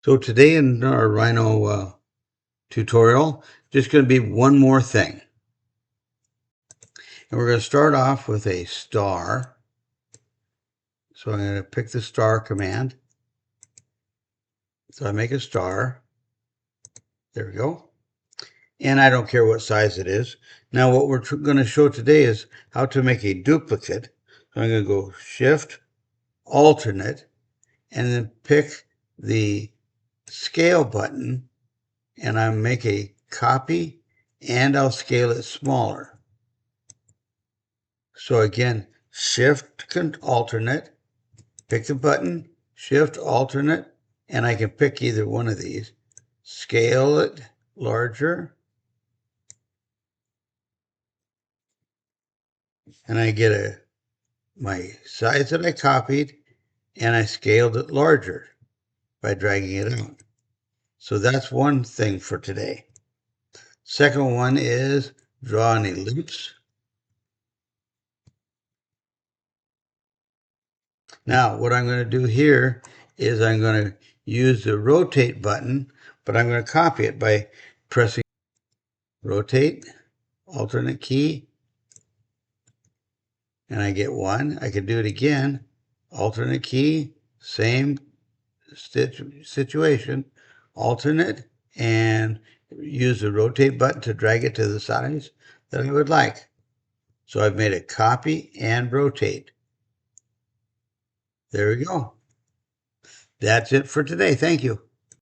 So today in our Rhino tutorial, just going to be one more thing. And we're going to start off with a star. So I'm going to pick the star command. So I make a star. There we go. And I don't care what size it is. Now what we're going to show today is how to make a duplicate. So I'm going to go Shift, Alternate, and then pick the Scale button, and I make a copy, and I'll scale it smaller. So again, Shift, Alternate, pick the button, Shift, Alternate, and I can pick either one of these. Scale it larger, and I get my size that I copied, and I scaled it larger by dragging it out. So that's one thing for today. Second one is draw an ellipse. Now, what I'm going to do here is I'm going to use the rotate button, but I'm going to copy it by pressing rotate, alternate key, and I get one. I can do it again, alternate key, same situation, alternate, and use the rotate button to drag it to the size that I would like. So I've made a copy and rotate. There we go. That's it for today. Thank you.